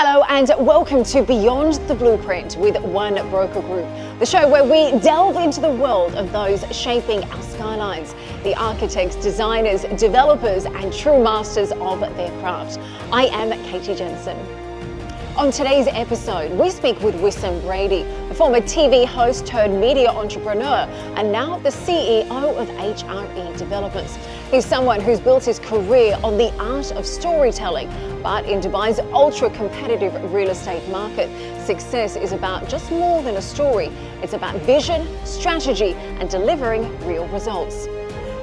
Hello and welcome to Beyond the Blueprint with One Broker Group, the show where we delve into the world of those shaping our skylines, the architects, designers, developers and true masters of their craft. I am Katie Jensen. On today's episode, we speak with Wissam Breidy, a former TV host turned media entrepreneur and now the CEO of HRE Development. He's someone who's built his career on the art of storytelling, but in Dubai's ultra-competitive real estate market, success is about just more than a story. It's about vision, strategy, and delivering real results.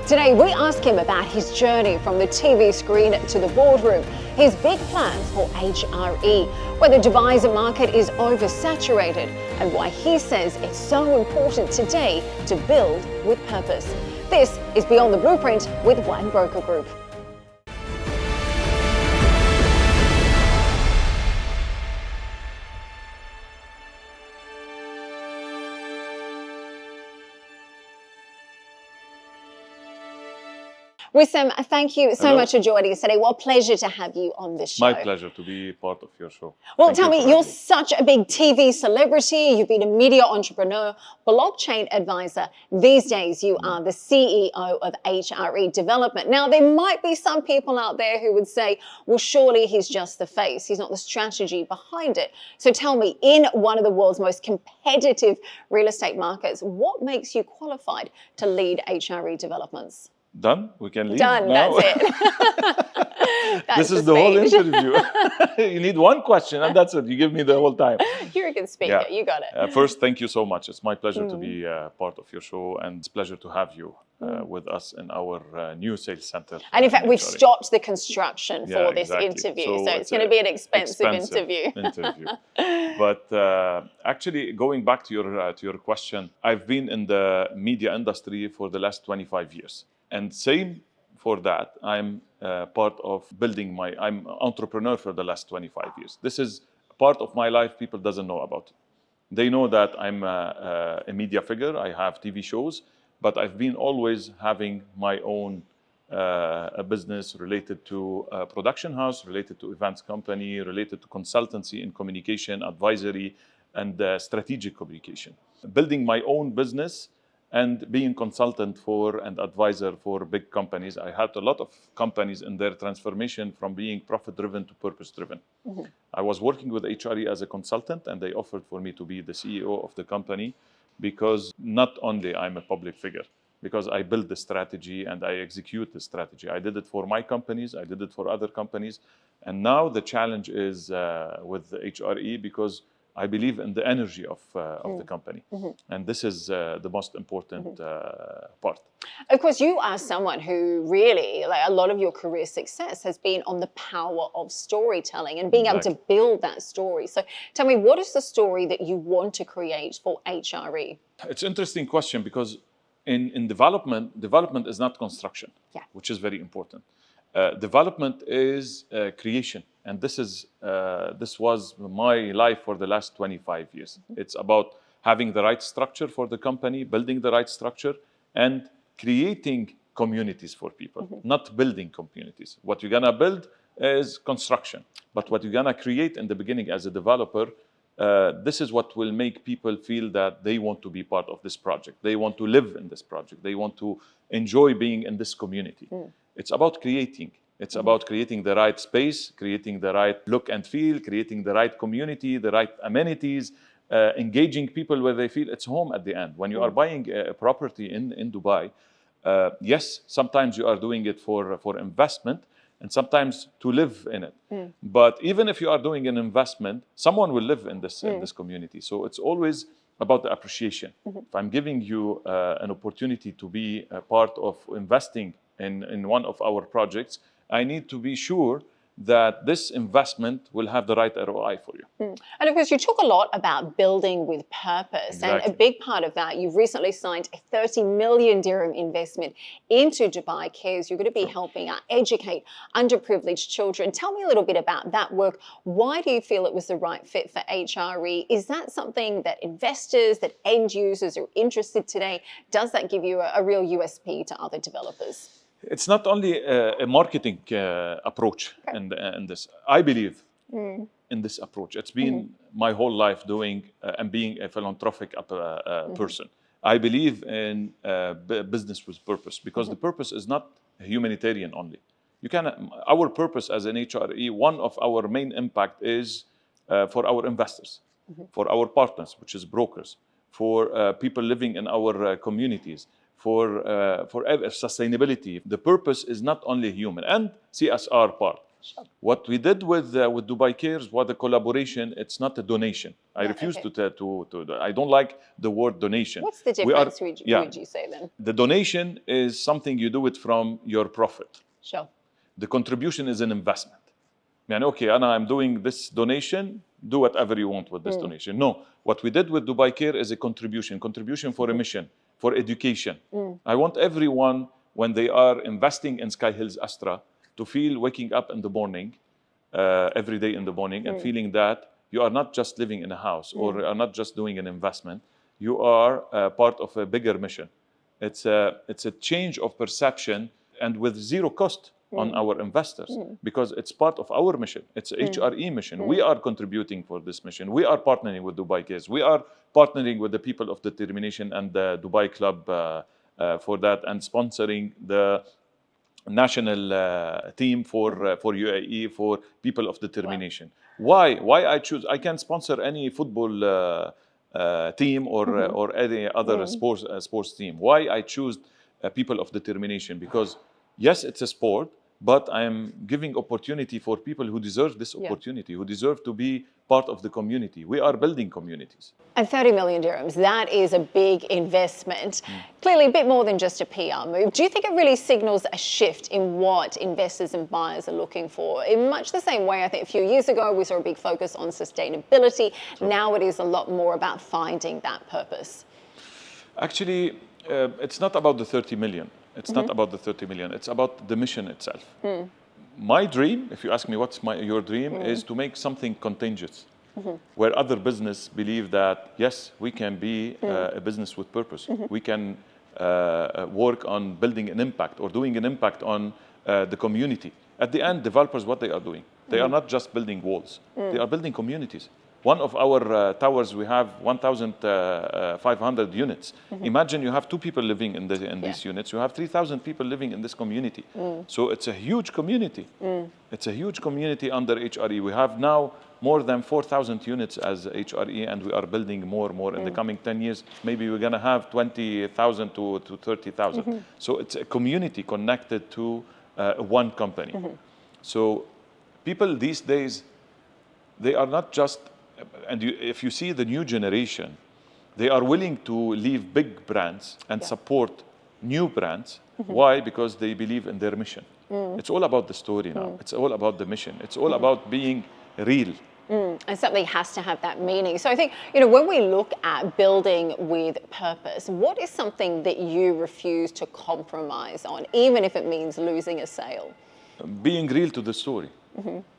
Today, we ask him about his journey from the TV screen to the boardroom, his big plans for HRE, whether Dubai's market is oversaturated, and why he says it's so important today to build with purpose. This is Beyond the Blueprint with One Broker Group. Wissam, thank you so much for joining us today. What a pleasure to have you on this show. My pleasure to be part of your show. Well, tell me, you're such a big TV celebrity. You've been a media entrepreneur, blockchain advisor. These days, you are the CEO of HRE Development. Now, there might be some people out there who would say, well, surely he's just the face. He's not the strategy behind it. So tell me, in one of the world's most competitive real estate markets, what makes you qualified to lead HRE Developments? Done? We can leave Done, now? that's it. This is the whole interview. You need one question and that's it. You give me the whole time. You're a good speaker. Yeah. You got it. First, thank you so much. It's my pleasure to be part of your show, and it's a pleasure to have you with us in our new sales center. And in fact, we've stopped the construction for this interview. So it's going to be an expensive interview. But actually, going back to your question, I've been in the media industry for the last 25 years. And same for that, I'm part of building I'm an entrepreneur for the last 25 years. This is part of my life people doesn't know about. They know that I'm a media figure, I have TV shows, but I've been always having my own a business related to a production house, related to events company, related to consultancy in communication, advisory, and strategic communication. Building my own business and being consultant for and advisor for big companies. I helped a lot of companies in their transformation from being profit-driven to purpose-driven. I was working with HRE as a consultant, and they offered for me to be the CEO of the company because not only I'm a public figure, because I build the strategy and I execute the strategy. I did it for my companies, I did it for other companies, and now the challenge is with the HRE because I believe in the energy of the company. And this is the most important part. Of course, you are someone who really, like a lot of your career success has been on the power of storytelling and being able to build that story. So tell me, what is the story that you want to create for HRE? It's an interesting question because in development is not construction, which is very important. Development is creation. And this was my life for the last 25 years. It's about having the right structure for the company, building the right structure, and creating communities for people, not building communities. What you're gonna build is construction, but what you're gonna create in the beginning as a developer, this is what will make people feel that they want to be part of this project. They want to live in this project. They want to enjoy being in this community. It's about creating. It's about creating the right space, creating the right look and feel, creating the right community, the right amenities, engaging people where they feel it's home at the end. When you are buying a property in Dubai, yes, sometimes you are doing it for investment and sometimes to live in it. But even if you are doing an investment, someone will live in this community. So it's always about the appreciation. If I'm giving you an opportunity to be a part of investing in one of our projects, I need to be sure that this investment will have the right ROI for you. And of course, you talk a lot about building with purpose. And a big part of that, you've recently signed a 30 million dirham investment into Dubai Cares. You're going to be helping educate underprivileged children. Tell me a little bit about that work. Why do you feel it was the right fit for HRE? Is that something that investors, that end users are interested today? Does that give you a real USP to other developers? It's not only a marketing approach in this. I believe in this approach. It's been my whole life doing and being a philanthropic person. I believe in business with purpose, because the purpose is not humanitarian only. Our purpose as an HRE, one of our main impact is for our investors, for our partners, which is brokers, for people living in our communities, for sustainability. The purpose is not only human, and CSR part. Sure. What we did with Dubai Cares was a collaboration. It's not a donation. I refuse to. I don't like the word donation. What's the difference? Would you say then? The donation is something you do it from your profit. Sure. The contribution is an investment. Okay, Anna, I'm doing this donation. Do whatever you want with this donation. No, what we did with Dubai Care is a contribution for a mission, for education. I want everyone, when they are investing in Sky Hills Astra, to feel waking up in the morning, every day in the morning, and feeling that you are not just living in a house or are not just doing an investment. You are part of a bigger mission. It's a change of perception, and with zero cost on our investors, because it's part of our mission. It's a HRE mission. We are contributing for this mission. We are partnering with Dubai Cares. We are partnering with the People of Determination and the Dubai Club for that, and sponsoring the national team for UAE, for People of Determination. Wow. Why I choose? I can sponsor any football team or any other sports team. Why I choose People of Determination? Because yes, it's a sport, but I am giving opportunity for people who deserve this opportunity, who deserve to be part of the community. We are building communities. And 30 million dirhams, that is a big investment. Clearly a bit more than just a PR move. Do you think it really signals a shift in what investors and buyers are looking for? In much the same way, I think a few years ago, we saw a big focus on sustainability. Sure. Now it is a lot more about finding that purpose. Actually, it's not about the 30 million. It's not about the 30 million. It's about the mission itself. My dream, if you ask me what's your dream, is to make something contagious, where other business believe that, yes, we can be a business with purpose. We can work on building an impact or doing an impact on the community. At the end, developers, what they are doing, they are not just building walls. They are building communities. One of our towers, we have 1,500 units. Imagine you have 2 people living in these units. You have 3,000 people living in this community. So it's a huge community. It's a huge community under HRE. We have now more than 4,000 units as HRE, and we are building more and more. In the coming 10 years, maybe we're going to have 20,000 to 30,000. So it's a community connected to one company. So people these days, they are not just... And if you see the new generation, they are willing to leave big brands and support new brands. Why? Because they believe in their mission. It's all about the story now. It's all about the mission. It's all about being real. And something has to have that meaning. So I think, when we look at building with purpose, what is something that you refuse to compromise on, even if it means losing a sale? Being real to the story.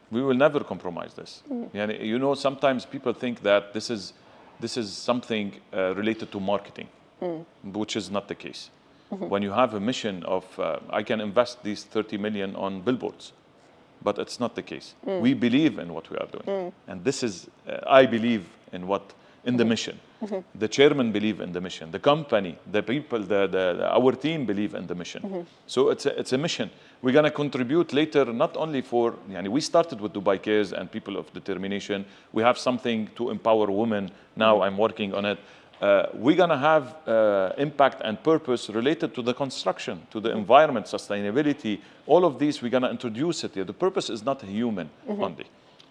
We will never compromise this. Sometimes people think that this is something related to marketing, which is not the case. When you have a mission of, I can invest these 30 million on billboards, but it's not the case. We believe in what we are doing. And this is, I believe in the mission. The chairman believe in the mission. The company, the people, our team believe in the mission. So it's a mission. We're going to contribute later, not only for, we started with Dubai Cares and People of Determination. We have something to empower women. Now I'm working on it. We're going to have impact and purpose related to the construction, to the environment, sustainability. All of these, we're going to introduce it here. The purpose is not human only.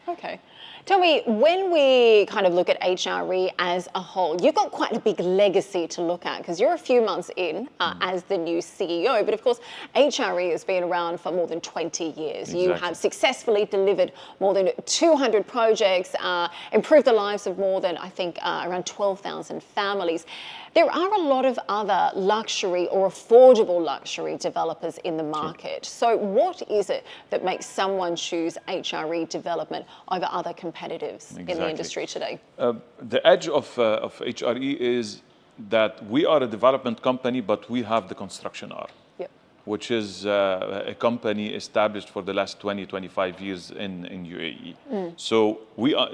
Okay. Tell me, when we kind of look at HRE as a whole, you've got quite a big legacy to look at, because you're a few months in as the new CEO. But of course, HRE has been around for more than 20 years. Exactly. You have successfully delivered more than 200 projects, improved the lives of more than, I think, around 12,000 families. There are a lot of other luxury or affordable luxury developers in the market. So what is it that makes someone choose HRE Development over other competitors in the industry today? The edge of HRE is that we are a development company, but we have the construction arm. Yep. which is a company established for the last 25 years in UAE. So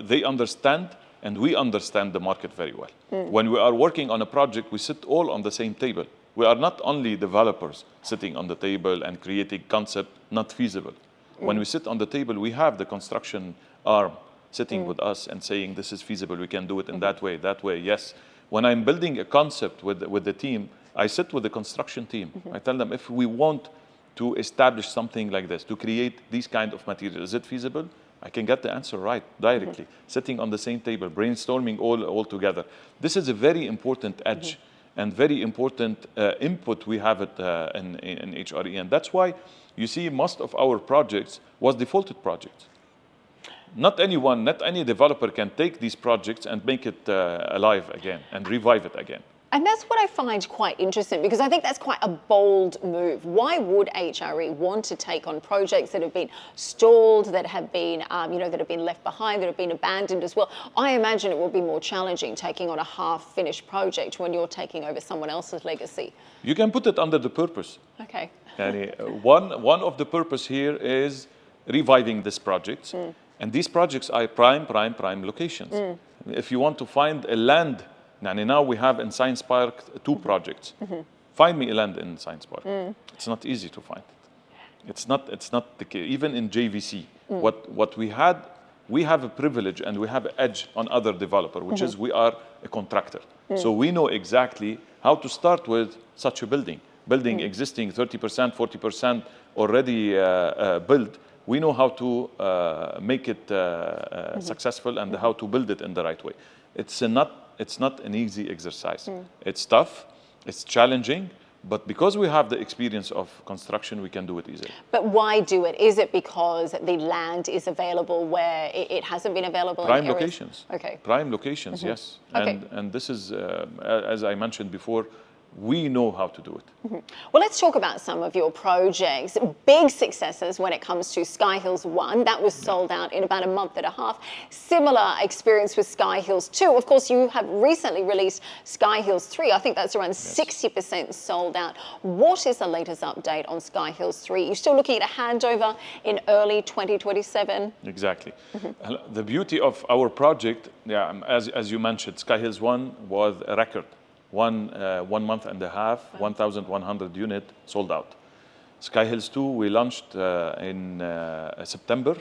they understand, and we understand the market very well. When we are working on a project, we sit all on the same table. We are not only developers sitting on the table and creating concept not feasible. When we sit on the table, we have the construction arm sitting with us and saying, this is feasible, we can do it in that way, yes. When I'm building a concept with the team, I sit with the construction team. I tell them, if we want to establish something like this, to create these kind of materials, is it feasible? I can get the answer right directly, sitting on the same table, brainstorming all together. This is a very important edge and very important input we have in HRE. And that's why you see most of our projects was defaulted projects. Not anyone, not any developer can take these projects and make it alive again and revive it again. And that's what I find quite interesting, because I think that's quite a bold move. Why would HRE want to take on projects that have been stalled, that have been, that have been left behind, that have been abandoned as well? I imagine it will be more challenging taking on a half-finished project when you're taking over someone else's legacy. You can put it under the purpose. Okay. One of the purpose here is reviving this project. And these projects are prime locations. If you want to find a land, now we have in Science Park 2 projects. Find me a land in Science Park. It's not easy to find it. It's not the case. Even in JVC, what we have a privilege and we have an edge on other developer, which is we are a contractor. So we know exactly how to start with such a building existing 30%, 40% already built. We know how to make it successful and how to build it in the right way. It's not an easy exercise. It's tough, it's challenging, but because we have the experience of construction, we can do it easily. But why do it? Is it because the land is available where it hasn't been available Prime in areas? locations. Okay. Prime locations, yes. And this is, as I mentioned before, we know how to do it. Well, let's talk about some of your projects. Big successes when it comes to Sky Hills 1. That was sold out in about a month and a half. Similar experience with Sky Hills 2. Of course, you have recently released Sky Hills 3. I think that's around 60% sold out. What is the latest update on Sky Hills 3? You're still looking at a handover in early 2027? Exactly. The beauty of our project, as you mentioned, Sky Hills 1 was a record. 1 month and a half, 1,100 units sold out. Sky Hills 2, we launched in September.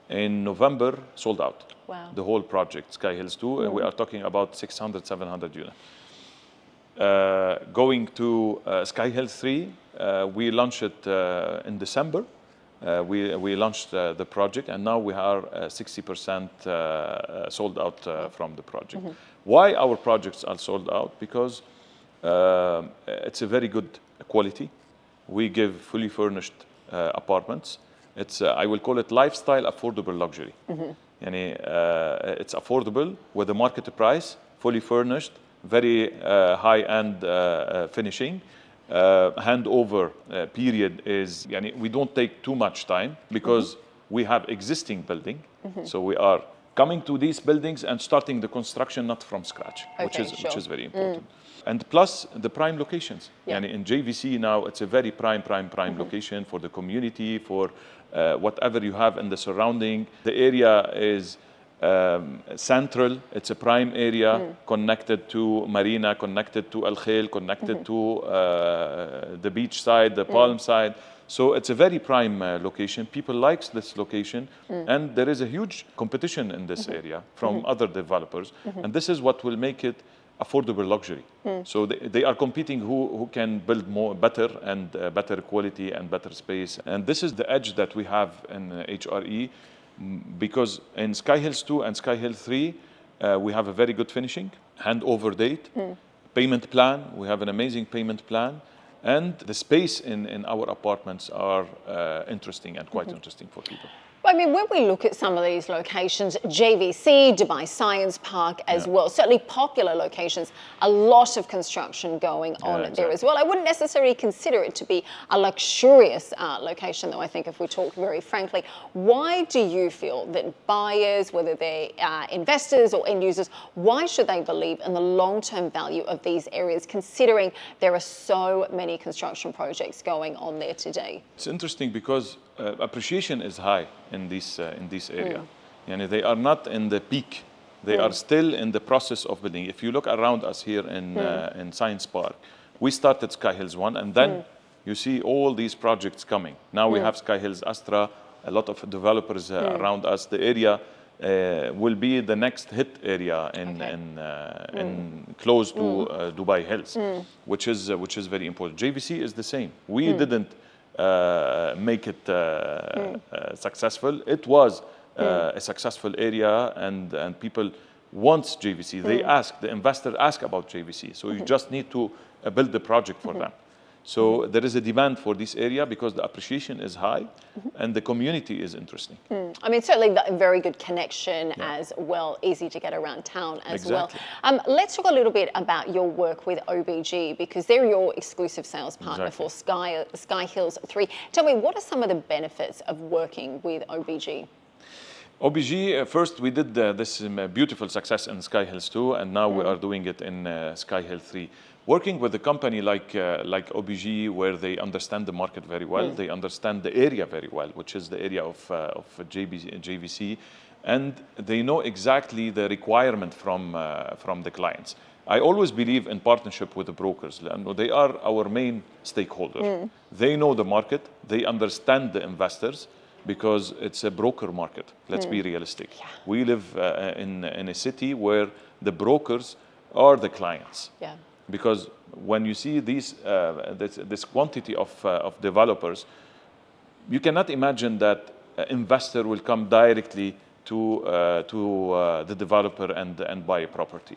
In November, sold out. Wow. The whole project, Sky Hills 2, we are talking about 600, 700 units. Going to Sky Hills 3, we launched it in December. We launched the project, and now we are 60% sold out from the project. Why our projects are sold out? Because it's a very good quality. We give fully furnished apartments. It's I will call it lifestyle affordable luxury. It's affordable with a market price, fully furnished, very high-end finishing. Handover period is, we don't take too much time because we have existing building. So we are coming to these buildings and starting the construction not from scratch, which is very important. And plus the prime locations. In JVC now, it's a very prime location for the community, for whatever you have in the surrounding. The area is central. It's a prime area, connected to Marina, connected to Al Khail, connected to the beach side, the palm side. So it's a very prime location. People like this location, and there is a huge competition in this area from other developers, and this is what will make it affordable luxury. So they are competing who can build better and better quality and better space. And this is the edge that we have in HRE, because in Sky Hills 2 and Sky Hills 3, we have a very good finishing, handover date, payment plan. We have an amazing payment plan. And the space in our apartments are interesting and quite interesting for people. I mean, when we look at some of these locations, JVC, Dubai Science Park as well, certainly popular locations, a lot of construction going on there as well. I wouldn't necessarily consider it to be a luxurious location, though, I think, if we talk very frankly. Why do you feel that buyers, whether they're investors or end users, why should they believe in the long-term value of these areas, considering there are so many construction projects going on there today? It's interesting because appreciation is high in this area. Yani they are not in the peak. They are still in the process of building. If you look around us here in Science Park, we started Sky Hills 1, and then you see all these projects coming. Now we have Sky Hills Astra, a lot of developers around us. The area will be the next hit area in close to Dubai Hills, which is very important. JVC is the same. We didn't make it successful. It was a successful area, and people want JVC. They ask, the investor ask about JVC. So you just need to build the project for them. So there is a demand for this area because the appreciation is high and the community is interesting. I mean, certainly a very good connection as well, easy to get around town as well. Let's talk a little bit about your work with OBG, because they're your exclusive sales partner for Sky Hills 3. Tell me, what are some of the benefits of working with OBG? OBG, first we did this beautiful success in Sky Hills 2, and now we are doing it in Sky Hill 3. Working with a company like OBG, where they understand the market very well, they understand the area very well, which is the area of JVC, and they know exactly the requirement from the clients. I always believe in partnership with the brokers. They are our main stakeholder. They know the market, they understand the investors, because it's a broker market. Let's be realistic. We live in a city where the brokers are the clients. Because when you see this quantity of developers, you cannot imagine that an investor will come directly to the developer and buy a property.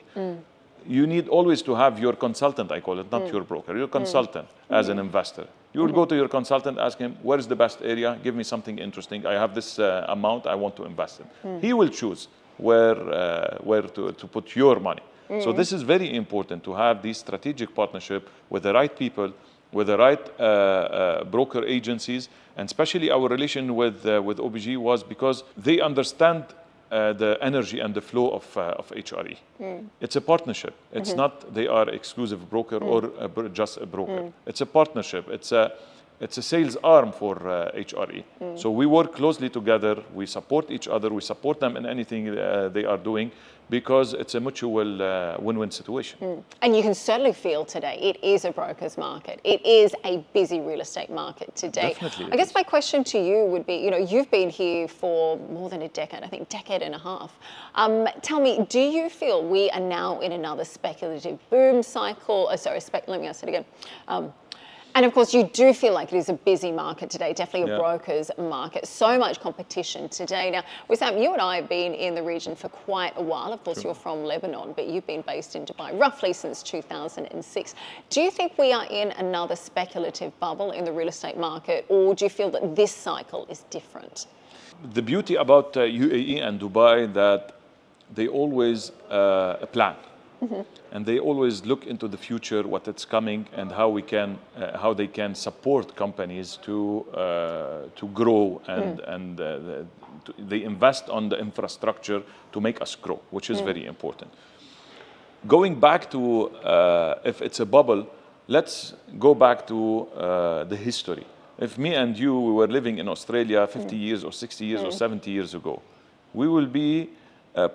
You need always to have your consultant, I call it, not your broker, your consultant as an investor. You will go to your consultant, ask him, where is the best area? Give me something interesting. I have this amount I want to invest in. He will choose where to put your money. So this is very important, to have this strategic partnership with the right people, with the right broker agencies, and especially our relation with OBG was because they understand the energy and the flow of HRE. It's a partnership. It's not they are exclusive broker or just a broker. It's a partnership. It's a sales arm for HRE. So we work closely together. We support each other. We support them in anything they are doing, because it's a mutual win-win situation. And you can certainly feel today it is a broker's market. It is a busy real estate market today. Definitely. I guess my question to you would be, you've been here for more than a decade, I think decade and a half. Tell me, do you feel we are now in another speculative boom cycle? Let me ask it again. And of course, you do feel like it is a busy market today, definitely a broker's market. So much competition today. Now, Wissam, you and I have been in the region for quite a while. Of course, you're from Lebanon, but you've been based in Dubai roughly since 2006. Do you think we are in another speculative bubble in the real estate market, or do you feel that this cycle is different? The beauty about UAE and Dubai that they always plan. And they always look into the future, what it's coming, and how they can support companies to grow, and they invest on the infrastructure to make us grow, which is very important. Going back to if it's a bubble, let's go back to the history. If me and you we were living in Australia 50 years or 60 years or 70 years ago, we will be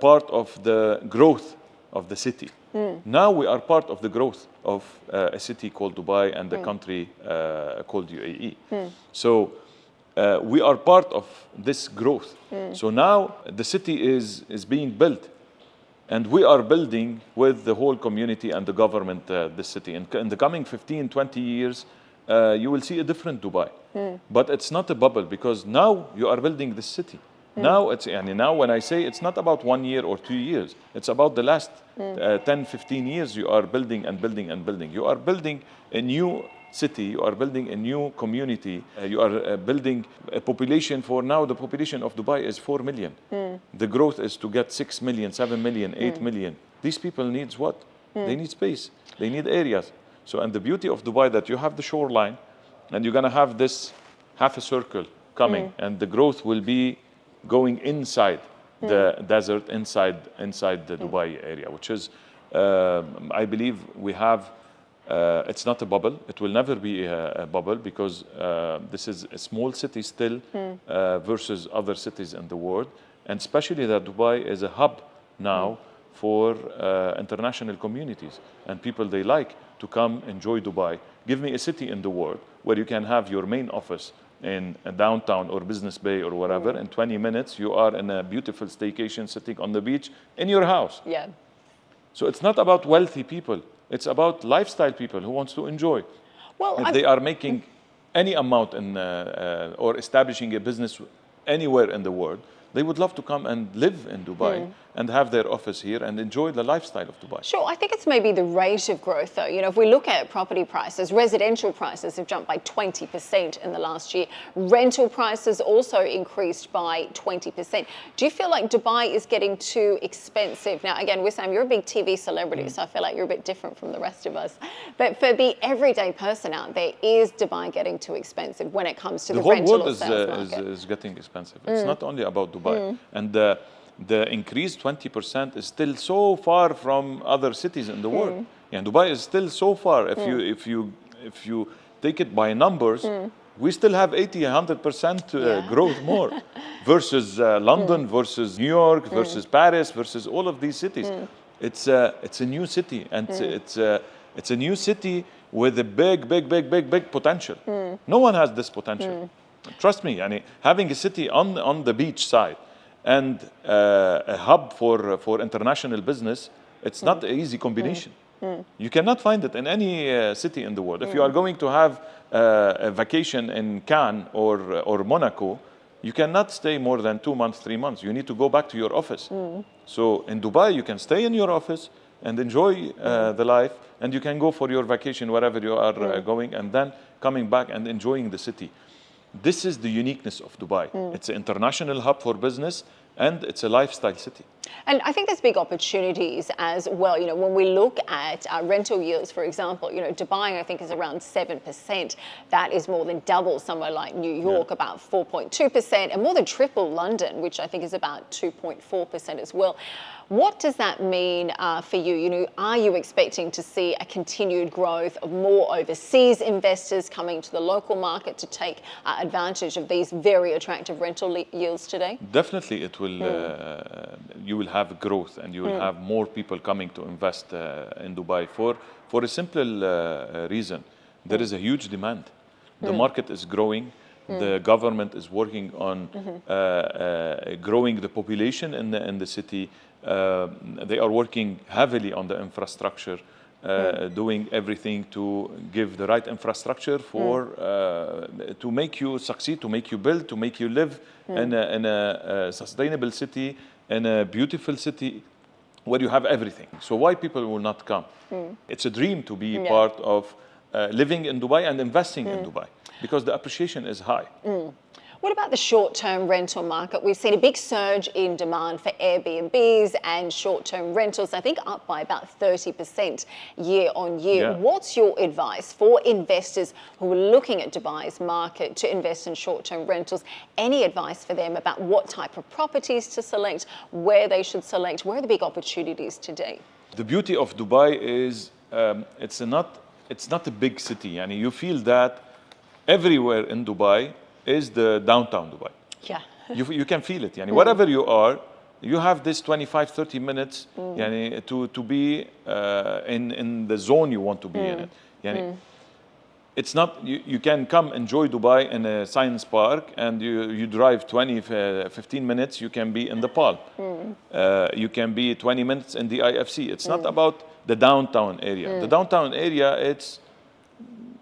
part of the growth of the city. Now we are part of the growth of a city called Dubai and the country called UAE. So we are part of this growth. So now the city is being built, and we are building with the whole community and the government the city. In the coming 15, 20 years, you will see a different Dubai. But it's not a bubble, because now you are building this city. Now when I say it's not about 1 year or 2 years, it's about the last 10, 15 years you are building and building and building. You are building a new city, you are building a new community, you are building a population. For now, the population of Dubai is 4 million. The growth is to get 6 million, 7 million, 8 million. These people need what? They need space, they need areas. So, and the beauty of Dubai that you have the shoreline, and you're gonna have this half a circle coming, and the growth will be going inside the desert, inside the Dubai area, which is, I believe we have, it's not a bubble. It will never be a bubble, because this is a small city still versus other cities in the world. And especially that Dubai is a hub now for international communities. And people, they like to come enjoy Dubai. Give me a city in the world where you can have your main office in a downtown or Business Bay or whatever. In 20 minutes, you are in a beautiful staycation sitting on the beach in your house. Yeah. So it's not about wealthy people. It's about lifestyle people who wants to enjoy. Well, if they are making any amount in, or establishing a business anywhere in the world, they would love to come and live in Dubai and have their office here and enjoy the lifestyle of Dubai. Sure, I think it's maybe the rate of growth, though. You know, if we look at property prices, residential prices have jumped by 20% in the last year. Rental prices also increased by 20%. Do you feel like Dubai is getting too expensive? Now, again, Wissam, you're a big TV celebrity, so I feel like you're a bit different from the rest of us. But for the everyday person out there, is Dubai getting too expensive when it comes to the rental or sales market? The whole world is getting expensive. It's not only about Dubai. And the increased 20% is still so far from other cities in the world. And Dubai is still so far. If you take it by numbers, we still have 100% growth more versus London, versus New York, versus Paris, versus all of these cities. It's a new city, and it's a new city with a big potential. No one has this potential. Trust me, having a city on the beach side and a hub for international business, it's not an easy combination. You cannot find it in any city in the world. If you are going to have a vacation in Cannes or Monaco, you cannot stay more than 2 months, 3 months. You need to go back to your office. So in Dubai, you can stay in your office and enjoy the life, and you can go for your vacation wherever you are going, and then coming back and enjoying the city. This is the uniqueness of Dubai. It's an international hub for business, and it's a lifestyle city. And I think there's big opportunities as well. You know, when we look at rental yields, for example, you know, Dubai, I think, is around 7%. That is more than double somewhere like New York, about 4.2%, and more than triple London, which I think is about 2.4% as well. What does that mean for you? You know, are you expecting to see a continued growth of more overseas investors coming to the local market to take advantage of these very attractive rental yields today? Definitely, it will. You will have growth, and you will have more people coming to invest in Dubai for a simple reason. There is a huge demand. The market is growing. The government is working on growing the population in the city. They are working heavily on the infrastructure, doing everything to give the right infrastructure to make you succeed, to make you build, to make you live in a sustainable city, in a beautiful city where you have everything. So why people will not come? It's a dream to be part of living in Dubai and investing in Dubai, because the appreciation is high. What about the short-term rental market? We've seen a big surge in demand for Airbnbs and short-term rentals, I think up by about 30% year on year. What's your advice for investors who are looking at Dubai's market to invest in short-term rentals? Any advice for them about what type of properties to select, where they should select? Where are the big opportunities today? The beauty of Dubai is it's not a big city. And you feel that everywhere in Dubai is the downtown Dubai. Yeah. You can feel it. Wherever you are, you have this 25, 30 minutes to be in the zone you want to be in it. It's not, you can come enjoy Dubai in a science park, and you drive 20, 15 minutes, you can be in the Palm. You can be 20 minutes in the IFC. It's not about the downtown area. The downtown area, it's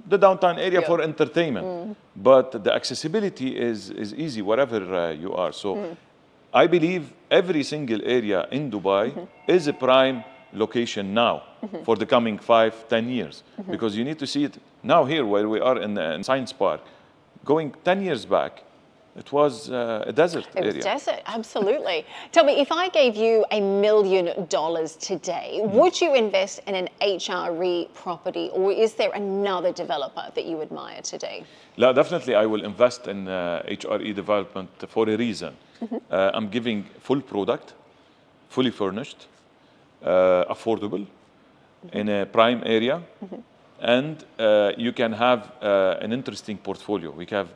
the downtown area for entertainment, but the accessibility is easy wherever you are. So I believe every single area in Dubai is a prime location now for the coming 5-10 years, because you need to see it now here where we are in Science Park. Going 10 years back, it was a desert area. It was desert, absolutely. Tell me, if I gave you $1 million today, would you invest in an HRE property, or is there another developer that you admire today? No, definitely I will invest in HRE development for a reason. I'm giving full product, fully furnished, affordable, in a prime area. And you can have an interesting portfolio.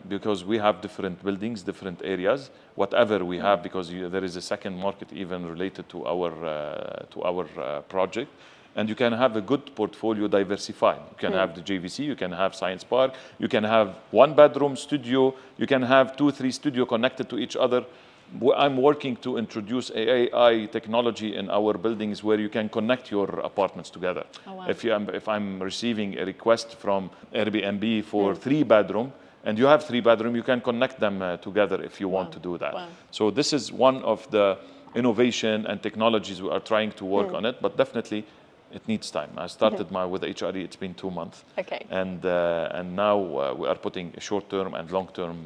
Because we have different buildings, different areas, whatever we have, because there is a second market even related to our project. And you can have a good portfolio diversified. You can have the JVC, you can have Science Park, you can have 1-bedroom studio, you can have 2-3 studio connected to each other. I'm working to introduce AI technology in our buildings where you can connect your apartments together. Oh, wow. If I'm receiving a request from Airbnb for 3-bedroom, and you have 3-bedroom, you can connect them together if you want to do that. Wow. So this is one of the innovation and technologies we are trying to work on it, but definitely it needs time. I started with HRE, it's been 2 months. Okay. And now we are putting a short-term and long-term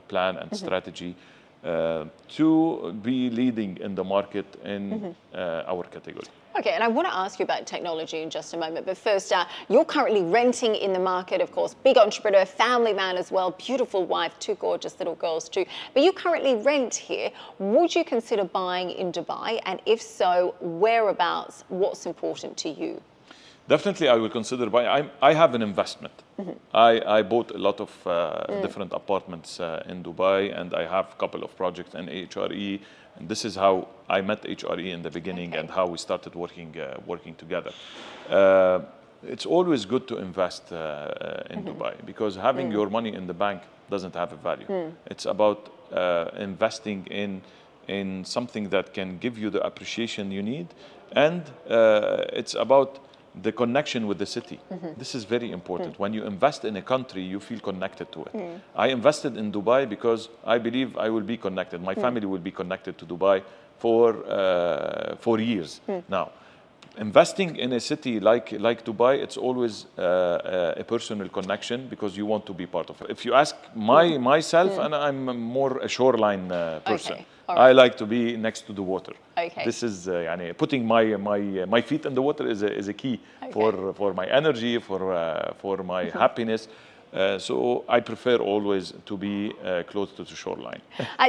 plan and strategy to be leading in the market in our category. Okay, and I want to ask you about technology in just a moment, but first, you're currently renting in the market, of course, big entrepreneur, family man as well, beautiful wife, 2 gorgeous little girls too, but you currently rent here. Would you consider buying in Dubai? And if so, whereabouts? What's important to you? Definitely, I will consider buying. I have an investment. I bought a lot of different apartments in Dubai, and I have a couple of projects in HRE. And this is how I met HRE in the beginning and how we started working together. It's always good to invest in Dubai, because having your money in the bank doesn't have a value. It's about investing in something that can give you the appreciation you need, and it's about the connection with the city. This is very important. When you invest in a country, you feel connected to it. I invested in Dubai because I believe I will be connected. My family will be connected to Dubai for years now. Investing in a city like Dubai, it's always a personal connection, because you want to be part of it. If you ask myself, and I'm more a shoreline person. Okay. I like to be next to the water. Okay. This is putting my feet in the water is a key for my energy, for my happiness. So I prefer always to be close to the shoreline.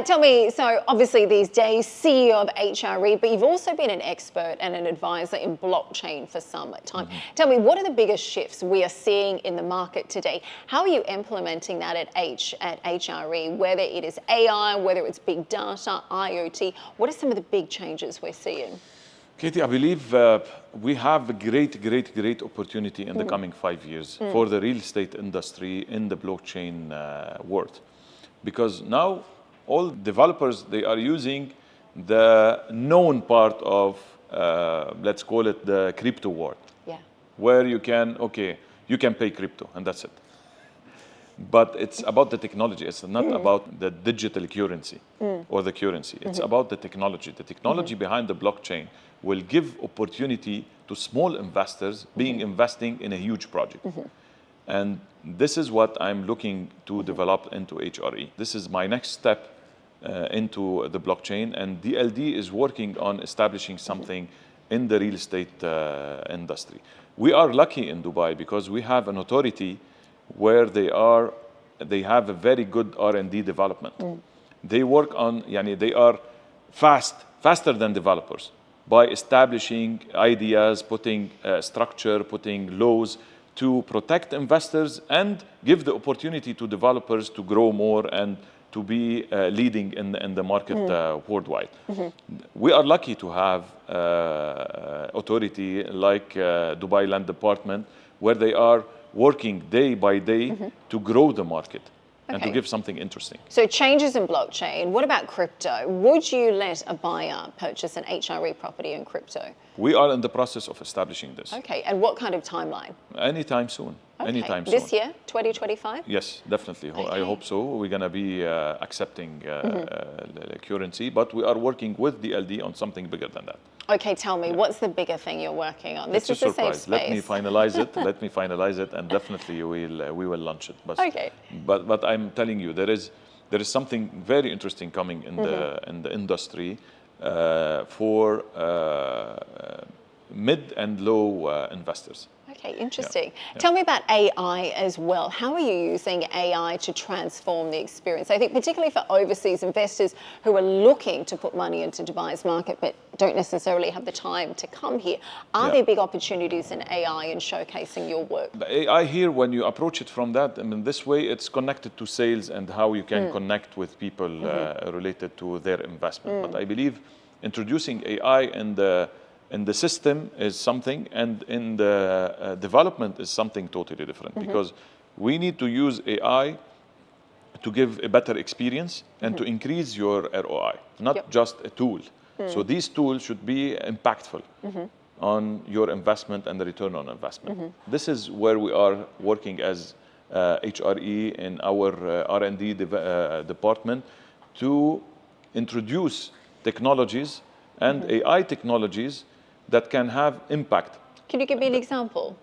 Tell me, so obviously these days, CEO of HRE, but you've also been an expert and an advisor in blockchain for some time. Tell me, what are the biggest shifts we are seeing in the market today? How are you implementing that at HRE, whether it is AI, whether it's big data, IoT? What are some of the big changes we're seeing? Katie, I believe we have a great opportunity in the coming 5 years for the real estate industry in the blockchain world. Because now all developers, they are using the known part of, let's call it the crypto world. Yeah. Where you can pay crypto and that's it. But it's about the technology. It's not about the digital currency or the currency. It's about the technology. The technology behind the blockchain will give opportunity to small investors investing in a huge project. And this is what I'm looking to develop into HRE. This is my next step into the blockchain, and DLD is working on establishing something in the real estate industry. We are lucky in Dubai because we have an authority where they have a very good R&D development. They work on, they are faster than developers by establishing ideas, putting structure, putting laws to protect investors and give the opportunity to developers to grow more and to be leading in the market worldwide. We are lucky to have authority like Dubai Land Department, where they are working day by day to grow the market and to give something interesting. So changes in blockchain. What about crypto? Would you let a buyer purchase an HRE property in crypto? We are in the process of establishing this. Okay, and what kind of timeline? Anytime soon. Okay. anytime soon. This year, 2025? Yes, definitely. I hope so. We're going to be accepting currency, but we are working with DLD on something bigger than that. Okay, tell me, what's the bigger thing you're working on? This It's is a a safe surprise. space. Let me finalize it. Let me finalize it, and definitely we will launch it. Okay. But I'm telling you, there is something very interesting coming in the industry for mid and low investors. Okay, interesting. Tell me about AI as well. How are you using AI to transform the experience? I think particularly for overseas investors who are looking to put money into Dubai's market but don't necessarily have the time to come here. Are there big opportunities in AI in showcasing your work? The AI here, when you approach it from that, I mean, this way it's connected to sales and how you can connect with people related to their investment. But I believe introducing AI in the system is something, and in the development is something totally different, because we need to use AI to give a better experience and to increase your ROI, not just a tool. So these tools should be impactful on your investment and the return on investment. This is where we are working as HRE in our R&D department to introduce technologies and AI technologies that can have impact. Can you give me an example?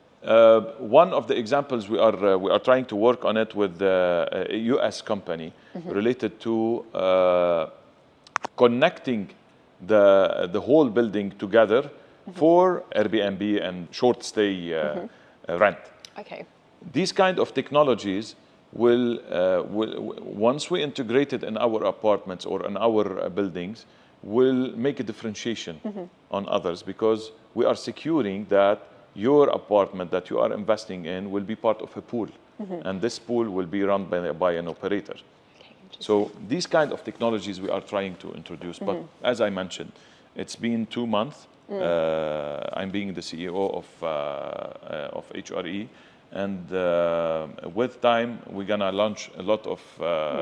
One of the examples we are trying to work on it with a US company related to connecting the whole building together for Airbnb and short stay rent. Okay. These kind of technologies will once we integrate it in our apartments or in our buildings, will make a differentiation on others, because we are securing that your apartment that you are investing in will be part of a pool, and this pool will be run by an operator. Okay, so these kind of technologies we are trying to introduce, but as I mentioned, it's been 2 months. I'm being the CEO of HRE, and with time we're gonna launch a lot of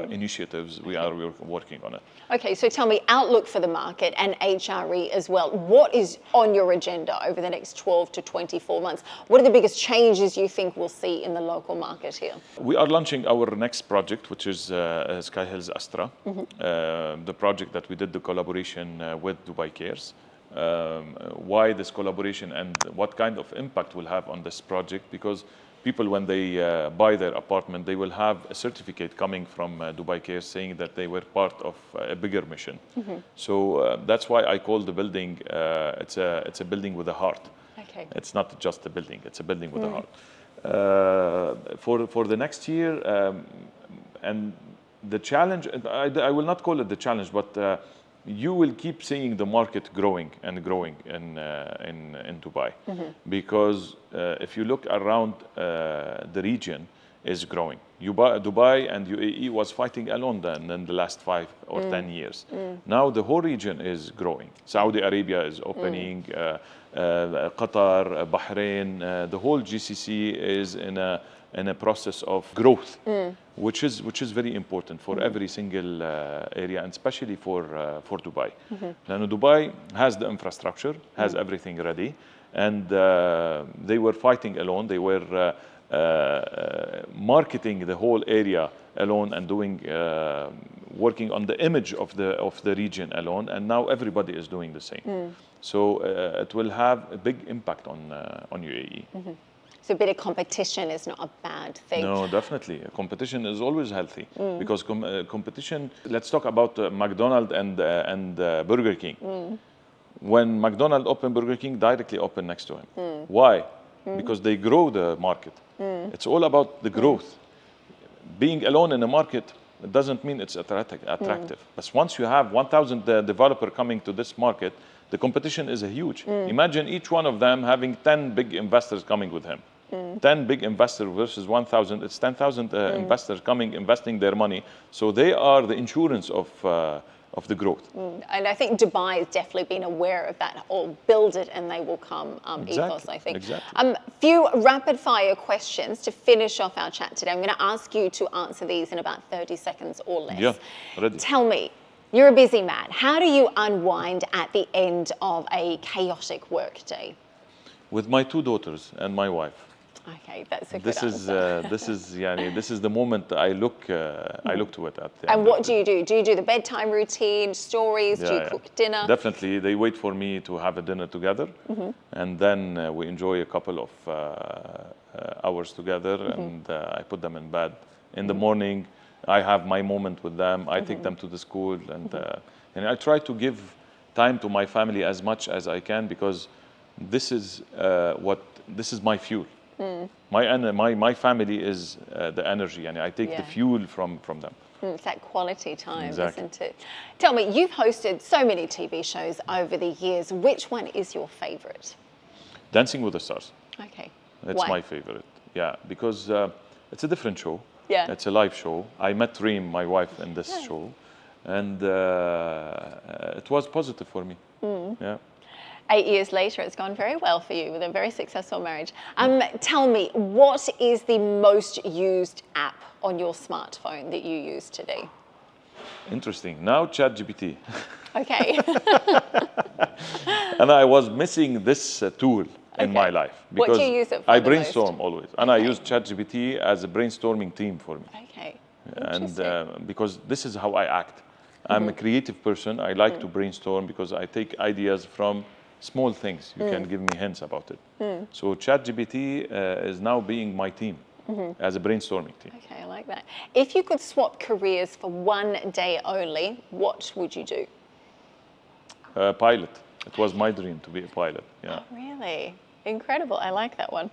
initiatives. We're working on it. Okay, so tell me, outlook for the market and HRE as well. What is on your agenda over the next 12 to 24 months? What are the biggest changes you think we'll see in the local market here? We are launching our next project, which is Sky Hills Astra, the project that we did the collaboration with Dubai Cares. Why this collaboration and what kind of impact will have on this project? Because people, when they buy their apartment, they will have a certificate coming from Dubai Cares saying that they were part of a bigger mission. So that's why I call the building, it's a building with a heart. Okay. It's not just a building, it's a building with a heart. For the next year, and the challenge, I will not call it the challenge, but you will keep seeing the market growing and growing in Dubai, because if you look around, the region is growing. Dubai and UAE was fighting alone then in the last 5 or 10 years. Now the whole region is growing. Saudi Arabia is opening, Qatar, Bahrain, the whole GCC is in a process of growth, which is very important for every single area, and especially for Dubai. Now, Dubai has the infrastructure, has everything ready, and they were fighting alone. They were marketing the whole area alone and doing working on the image of the region alone, and now everybody is doing the same. So it will have a big impact on UAE. So a bit of competition is not a bad thing. No, definitely. Competition is always healthy, because competition, let's talk about McDonald's and Burger King. When McDonald's opened, Burger King directly opened next to him. Why? Because they grow the market. It's all about the growth. Being alone in a market, it doesn't mean it's attractive. But once you have 1,000 developers coming to this market, the competition is huge. Imagine each one of them having 10 big investors coming with him. 10 big investors versus 1,000, it's 10,000 investors coming, investing their money. So they are the insurance of the growth. And I think Dubai has definitely been aware of that, or build it and they will come ethos, I think. Exactly. Few rapid fire questions to finish off our chat today. I'm going to ask you to answer these in about 30 seconds or less. Yeah, ready. Tell me, you're a busy man. How do you unwind at the end of a chaotic work day? With my 2 daughters and my wife. Okay, that's a good This answer. this is the moment I look to it at. And what do you do? Do you do the bedtime routine, stories? Do you cook dinner? Definitely, they wait for me to have a dinner together, and then we enjoy a couple of hours together, and I put them in bed. In the morning, I have my moment with them. I take them to the school, and I try to give time to my family as much as I can, because this is my fuel. My family is the energy, and I take the fuel from them. It's that quality time, Exactly. isn't it? Tell me, you've hosted so many TV shows over the years. Which one is your favorite? Dancing with the Stars. Okay. It's Why? my favorite. Yeah, because it's a different show. Yeah. It's a live show. I met Reem, my wife, in this show, and it was positive for me. Yeah. 8 years later, it's gone very well for you with a very successful marriage. Tell me, what is the most used app on your smartphone that you use today? Interesting. Now ChatGPT. Okay. And I was missing this tool in my life, What do because you use it for I the brainstorm most? always, and I use ChatGPT as a brainstorming team for me. Okay. And Interesting. because this is how I act. I'm a creative person. I like to brainstorm, because I take ideas from small things. You can give me hints about it. So ChatGPT is now being my team as a brainstorming team. Okay, I like that. If you could swap careers for one day only, what would you do? Pilot. It was my dream to be a pilot. Yeah. Oh, really? Incredible. I like that one.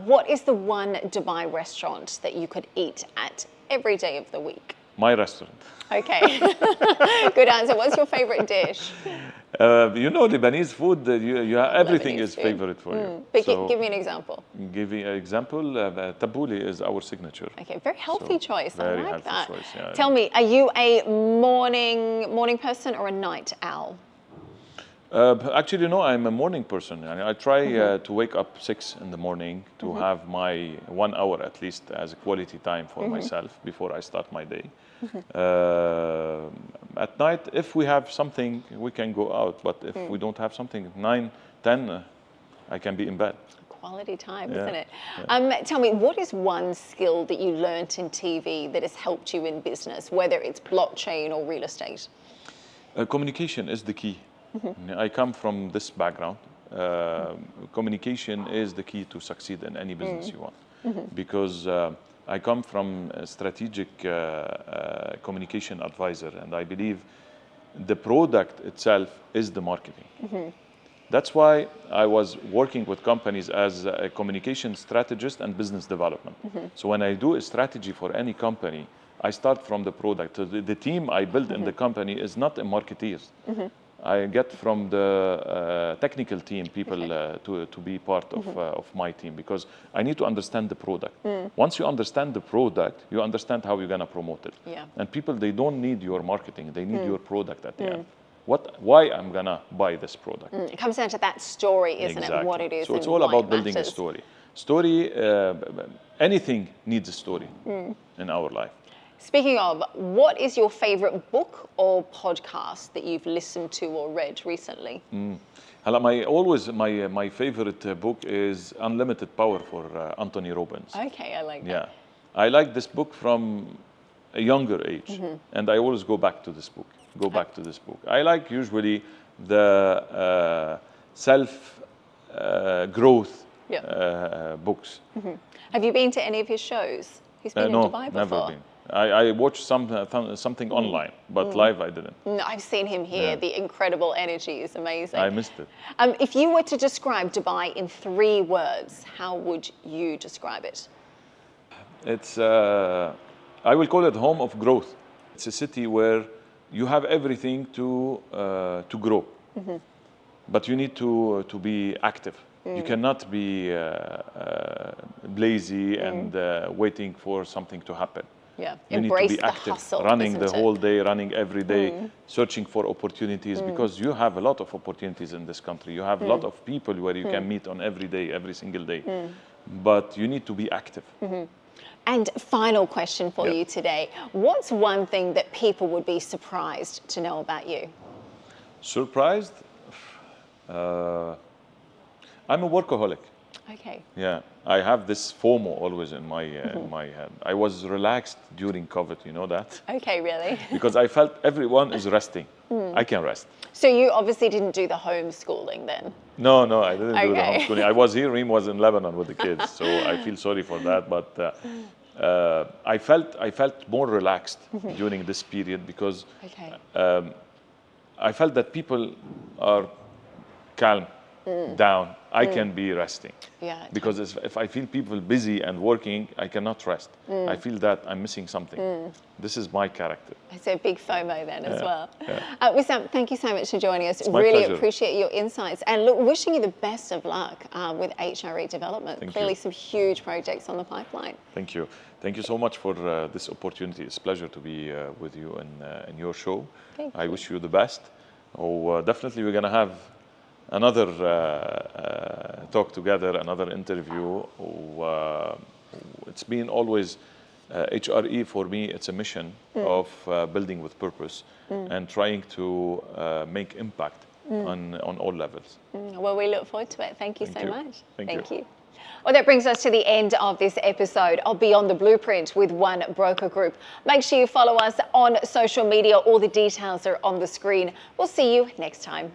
What is the one Dubai restaurant that you could eat at every day of the week? My restaurant. Okay. Good answer. What's your favorite dish? Lebanese food, everything Lebanese is food. favorite for you. But So, give me an example. give you an example. Tabbouleh is our signature. Okay, very healthy choice. I very like healthy that. choice, yeah. Tell me, are you a morning person or a night owl? Actually, no, I'm a morning person. I try to wake up 6 in the morning to have my 1 hour at least as a quality time for myself before I start my day. At night, if we have something, we can go out. But if we don't have something, 9, 10, I can be in bed. Quality time, Yeah, isn't it? Tell me, what is one skill that you learnt in TV that has helped you in business, whether it's blockchain or real estate? Communication is the key. I come from this background. Communication is the key to succeed in any business you want. Because I come from a strategic communication advisor, and I believe the product itself is the marketing. That's why I was working with companies as a communication strategist and business development. So when I do a strategy for any company, I start from the product. So the team I build in the company is not a marketeers. I get from the technical team people to be part of my team, because I need to understand the product. Once you understand the product, you understand how you're going to promote it. Yeah. And people, they don't need your marketing, they need your product at the end. Why I'm going to buy this product. It comes down to that story, isn't Exactly. it? What it is. So it's and all why about it building a matters. story. Story, anything needs a story in our life. Speaking of, what is your favorite book or podcast that you've listened to or read recently? My favorite book is Unlimited Power for Anthony Robbins. Okay, I like that. Yeah, I like this book from a younger age, and I always go back to this book. I like usually the self growth books. Have you been to any of his shows? He's been in No, Dubai before. never been. I watched something online, but live I didn't. No, I've seen him here. Yeah. The incredible energy is amazing. I missed it. If you were to describe Dubai in 3 words, how would you describe it? It's, I will call it home of growth. It's a city where you have everything to grow, but you need to be active. You cannot be lazy and waiting for something to happen. Yeah, You need embrace to be the active, hustle, running the isn't it? whole day, running every day, searching for opportunities, because you have a lot of opportunities in this country. You have a lot of people where you can meet on every day, every single day. But you need to be active. And final question for Yeah. you today. What's one thing that people would be surprised to know about you? Surprised? I'm a workaholic. Okay. Yeah, I have this FOMO always in my head. I was relaxed during COVID, you know that? Okay, really? Because I felt everyone is resting. I can rest. So you obviously didn't do the homeschooling then? No, I didn't do the Okay. homeschooling. I was here, Reem was in Lebanon with the kids, so I feel sorry for that. But I felt more relaxed during this period because Okay. I felt that people are calm, down. I can be resting. Yeah. Because if I feel people busy and working, I cannot rest. I feel that I'm missing something. This is my character. It's a big FOMO then as well. Yeah. Wissam, thank you so much for joining us. My Really pleasure. appreciate your insights. And look, wishing you the best of luck with HRE Development. Thank Clearly you. some huge projects on the pipeline. Thank you. Thank you so much for this opportunity. It's a pleasure to be with you in your show. Thank I you. wish you the best. Oh, definitely we're going to have another talk together, another interview. It's been always HRE for me, it's a mission of building with purpose and trying to make impact on all levels. Well, we look forward to it. Thank you so you. much. Thank you. Well, that brings us to the end of this episode of Beyond the Blueprint with One Broker Group. Make sure you follow us on social media. All the details are on the screen. We'll see you next time.